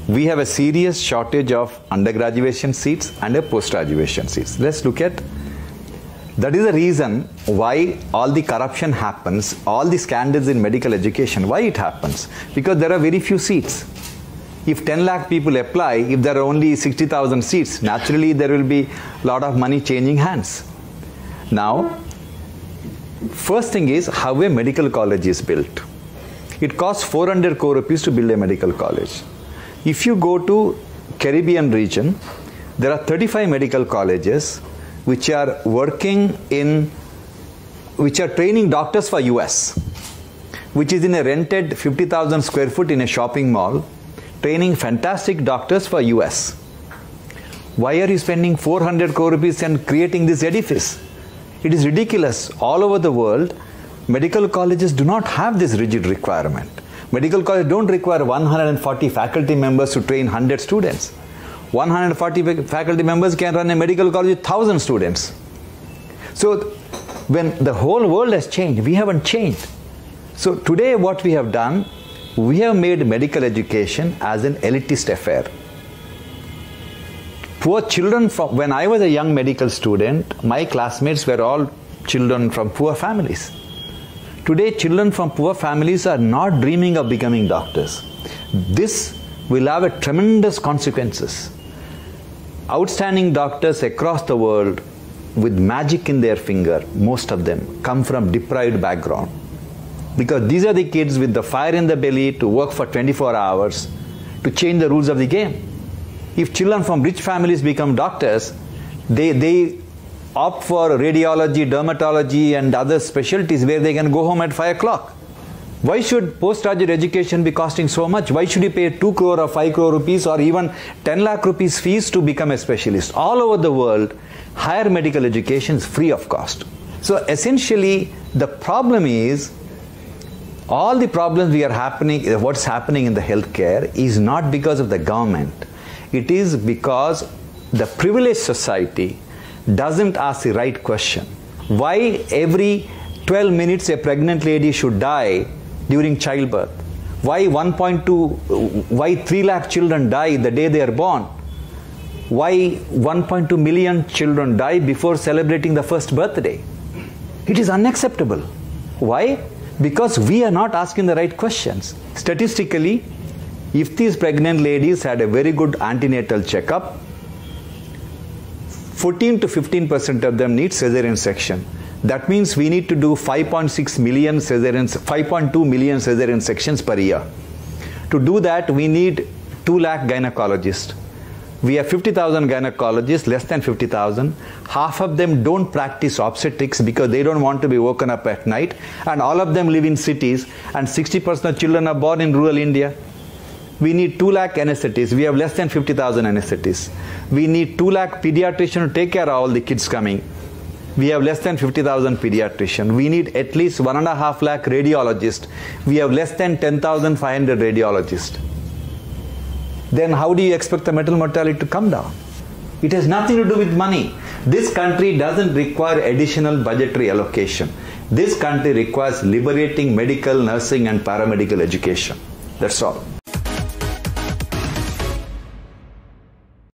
we have a serious shortage of undergraduation seats and a post-graduation seats. Let's look at, that is the reason why all the corruption happens, all the scandals in medical education, why it happens? Because there are very few seats. If 10 lakh people apply, if there are only 60,000 seats, naturally there will be a lot of money changing hands. Now, first thing is how a medical college is built. It costs 400 crore rupees to build a medical college. If you go to Caribbean region, there are 35 medical colleges which are training doctors for US, which is in a rented 50,000 square foot in a shopping mall, training fantastic doctors for US. Why are you spending 400 crore rupees and creating this edifice? It is ridiculous. All over the world, medical colleges do not have this rigid requirement. Medical colleges don't require 140 faculty members to train 100 students. 140 faculty members can run a medical college with 1,000 students. So when the whole world has changed, we haven't changed. So today what we have done, we have made medical education as an elitist affair. Poor children, when I was a young medical student, my classmates were all children from poor families. Today, children from poor families are not dreaming of becoming doctors. This will have a tremendous consequences. Outstanding doctors across the world with magic in their finger, most of them come from deprived background. Because these are the kids with the fire in the belly to work for 24 hours to change the rules of the game. If children from rich families become doctors, they opt for radiology, dermatology and other specialties where they can go home at 5 o'clock. Why should postgraduate education be costing so much? Why should you pay 2 crore or 5 crore rupees or even 10 lakh rupees fees to become a specialist? All over the world, higher medical education is free of cost. So essentially, the problem is, all the problems what's happening in the healthcare is not because of the government. It is because the privileged society doesn't ask the right question. Why every 12 minutes a pregnant lady should die during childbirth? Why 3 lakh children die the day they are born? Why 1.2 million children die before celebrating the first birthday? It is unacceptable. Why? Because we are not asking the right questions. Statistically, if these pregnant ladies had a very good antenatal checkup, 14 to 15% of them need cesarean section. That means we need to do 5.2 million cesarean sections per year. To do that, we need 2 lakh gynecologists. We have 50,000 gynecologists, less than 50,000. Half of them don't practice obstetrics because they don't want to be woken up at night. And all of them live in cities. And 60% of children are born in rural India. We need 2 lakh anesthetists. We have less than 50,000 anesthetists. We need 2 lakh pediatricians to take care of all the kids coming. We have less than 50,000 pediatricians. We need at least 1.5 lakh radiologists. We have less than 10,500 radiologists. Then how do you expect the maternal mortality to come down? It has nothing to do with money. This country doesn't require additional budgetary allocation. This country requires liberating medical, nursing and paramedical education. That's all.